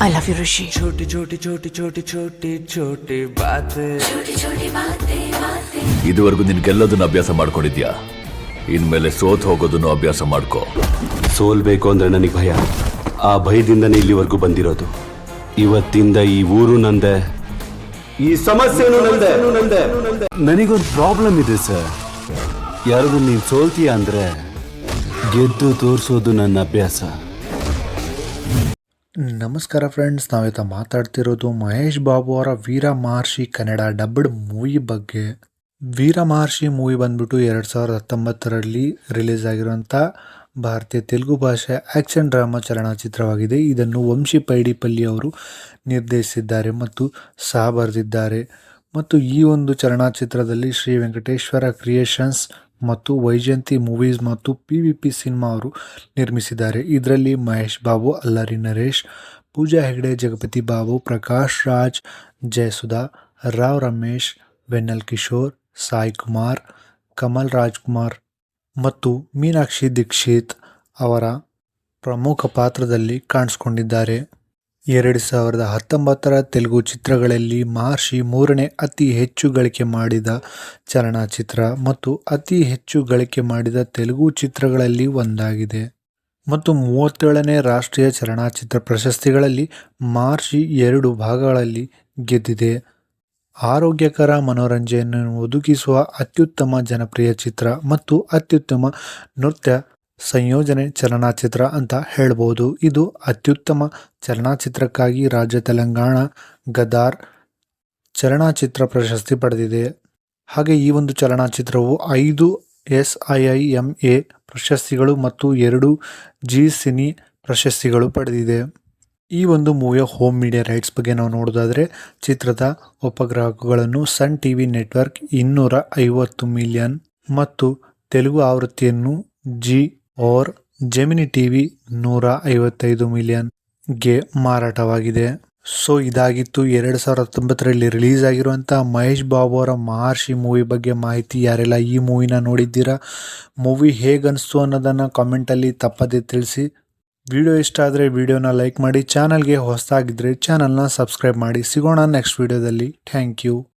I love you ಋಷಿ. छोटी छोटी छोटी छोटी छोटी छोटी बातें ಇದುವರೆಗೂ ನಿನ್ ಗೆಲ್ಲೋದನ್ನ ಅಭ್ಯಾಸ ಮಾಡ್ಕೊಂಡಿದ್ಯಾ, ಇನ್ಮೇಲೆ ಸೋತ್ ಹೋಗೋದನ್ನು ಅಭ್ಯಾಸ ಮಾಡ್ಕೋ. ಸೋಲ್ಬೇಕು ಅಂದ್ರೆ ನನಗೆ ಭಯ. ಆ ಭಯದಿಂದನೇ ಇಲ್ಲಿವರೆಗೂ ಬಂದಿರೋದು. ಇವತ್ತಿಂದ ಈ ಊರು ನಂದೆ, ಈ ಸಮಸ್ಯೆನೂ ನಂದೆ. ನನಗೊಂದು ಪ್ರಾಬ್ಲಮ್ ಇದೆ ಸರ್. ಯಾರಿಗೂ ನೀನು ಸೋಲ್ತೀಯ ಅಂದ್ರೆ ಗೆದ್ದು ತೋರಿಸೋದು ನನ್ನ ಅಭ್ಯಾಸ. ನಮಸ್ಕಾರ ಫ್ರೆಂಡ್ಸ್, ನಾವಿತ ಮಾತಾಡ್ತಿರೋದು ಮಹೇಶ್ ಬಾಬು ಅವರ ವೀರ ಮಹರ್ಷಿ ಕನ್ನಡ ಡಬ್ಡ್ ಮೂವಿ ಬಗ್ಗೆ. ವೀರ ಮಹರ್ಷಿ ಮೂವಿ ಬಂದ್ಬಿಟ್ಟು 2019ರಲ್ಲಿ ರಿಲೀಸ್ ಆಗಿರುವಂಥ ಭಾರತೀಯ ತೆಲುಗು ಭಾಷೆ ಆ್ಯಕ್ಷನ್ ಡ್ರಾಮಾ ಚಲನಚಿತ್ರವಾಗಿದೆ. ಇದನ್ನು ವಂಶಿ ಪೈಡಿಪಲ್ಲಿ ಅವರು ನಿರ್ದೇಶಿಸಿದ್ದಾರೆ ಮತ್ತು ಸಹ ಬರೆದಿದ್ದಾರೆ. ಮತ್ತು ಈ ಒಂದು ಚಲನಚಿತ್ರದಲ್ಲಿ ಶ್ರೀ ವೆಂಕಟೇಶ್ವರ ಕ್ರಿಯೇಷನ್ಸ್ ಮತ್ತು ವೈಜಯಂತಿ ಮೂವೀಸ್ ಮತ್ತು PVP ಸಿನಿಮಾ ಅವರು ನಿರ್ಮಿಸಿದ್ದಾರೆ. ಇದರಲ್ಲಿ ಮಹೇಶ್ ಬಾಬು, ಅಲ್ಲರಿ ನರೇಶ್, ಪೂಜಾ ಹೆಗ್ಡೆ, ಜಗಪತಿ ಬಾಬು, ಪ್ರಕಾಶ್ ರಾಜ್, ಜಯಸುಧಾ, ರಾವ್ ರಮೇಶ್, ವೆನ್ನಲ್ ಕಿಶೋರ್, ಸಾಯಿ ಕುಮಾರ್, ಕಮಲ್ ರಾಜ್ಕುಮಾರ್ ಮತ್ತು ಮೀನಾಕ್ಷಿ ದೀಕ್ಷಿತ್ ಅವರ ಪ್ರಮುಖ ಪಾತ್ರದಲ್ಲಿ ಕಾಣಿಸ್ಕೊಂಡಿದ್ದಾರೆ. 2019ರ ತೆಲುಗು ಚಿತ್ರಗಳಲ್ಲಿ ಮಹರ್ಷಿ ಮೂರನೇ ಅತಿ ಹೆಚ್ಚು ಗಳಿಕೆ ಮಾಡಿದ ಚಲನಚಿತ್ರ ಮತ್ತು ಅತಿ ಹೆಚ್ಚು ಗಳಿಕೆ ಮಾಡಿದ ತೆಲುಗು ಚಿತ್ರಗಳಲ್ಲಿ ಒಂದಾಗಿದೆ. ಮತ್ತು 37ನೇ ರಾಷ್ಟ್ರೀಯ ಚಲನಚಿತ್ರ ಪ್ರಶಸ್ತಿಗಳಲ್ಲಿ ಮಹರ್ಷಿ 2 ಭಾಗಗಳಲ್ಲಿ ಗೆದ್ದಿದೆ. ಆರೋಗ್ಯಕರ ಮನೋರಂಜನೆಯನ್ನು ಒದಗಿಸುವ ಅತ್ಯುತ್ತಮ ಜನಪ್ರಿಯ ಚಿತ್ರ ಮತ್ತು ಅತ್ಯುತ್ತಮ ನೃತ್ಯ ಸಂಯೋಜನೆ ಚಲನಚಿತ್ರ ಅಂತ ಹೇಳ್ಬೋದು. ಇದು ಅತ್ಯುತ್ತಮ ಚಲನಚಿತ್ರಕ್ಕಾಗಿ ರಾಜ್ಯ ತೆಲಂಗಾಣ ಗದಾರ್ ಚಲನಚಿತ್ರ ಪ್ರಶಸ್ತಿ ಪಡೆದಿದೆ. ಹಾಗೆ ಈ ಒಂದು ಚಲನಚಿತ್ರವು 5 SIIMA ಪ್ರಶಸ್ತಿಗಳು ಮತ್ತು 2 ಜಿ ಸಿನಿ ಪ್ರಶಸ್ತಿಗಳು ಪಡೆದಿದೆ. ಈ ಒಂದು ಮೂವಿಯ ಹೋಮ್ ಮೀಡಿಯಾ ರೈಟ್ಸ್ ಬಗ್ಗೆ ನಾವು ನೋಡೋದಾದರೆ, ಚಿತ್ರದ ಉಪಗ್ರಾಹಕಗಳನ್ನು ಸನ್ ಟಿವಿ ನೆಟ್ವರ್ಕ್ 250 ಮಿಲಿಯನ್ ಮತ್ತು ತೆಲುಗು ಆವೃತ್ತಿಯನ್ನು ಜೆಮಿನಿ ಟಿವಿ 155 ಮಿಲಿಯನ್ಗೆ ಮಾರಾಟವಾಗಿದೆ. ಸೊ ಇದಾಗಿತ್ತು 2019ರಲ್ಲಿ ರಿಲೀಸ್ ಆಗಿರುವಂಥ ಮಹೇಶ್ ಬಾಬು ಅವರ ಮಹರ್ಷಿ ಮೂವಿ ಬಗ್ಗೆ ಮಾಹಿತಿ. ಯಾರೆಲ್ಲ ಈ ಮೂವಿನ ನೋಡಿದ್ದೀರಾ, ಮೂವಿ ಹೇಗನ್ನಿಸ್ತು ಅನ್ನೋದನ್ನು ಕಾಮೆಂಟಲ್ಲಿ ತಪ್ಪದೇ ತಿಳಿಸಿ. ವಿಡಿಯೋ ಇಷ್ಟ ಆದರೆ ವಿಡಿಯೋನ ಲೈಕ್ ಮಾಡಿ, ಚಾನಲ್ಗೆ ಹೊಸದಾಗಿದ್ದರೆ ಚಾನಲ್ನ ಸಬ್ಸ್ಕ್ರೈಬ್ ಮಾಡಿ. ಸಿಗೋಣ ನೆಕ್ಸ್ಟ್ ವಿಡಿಯೋದಲ್ಲಿ. Thank you.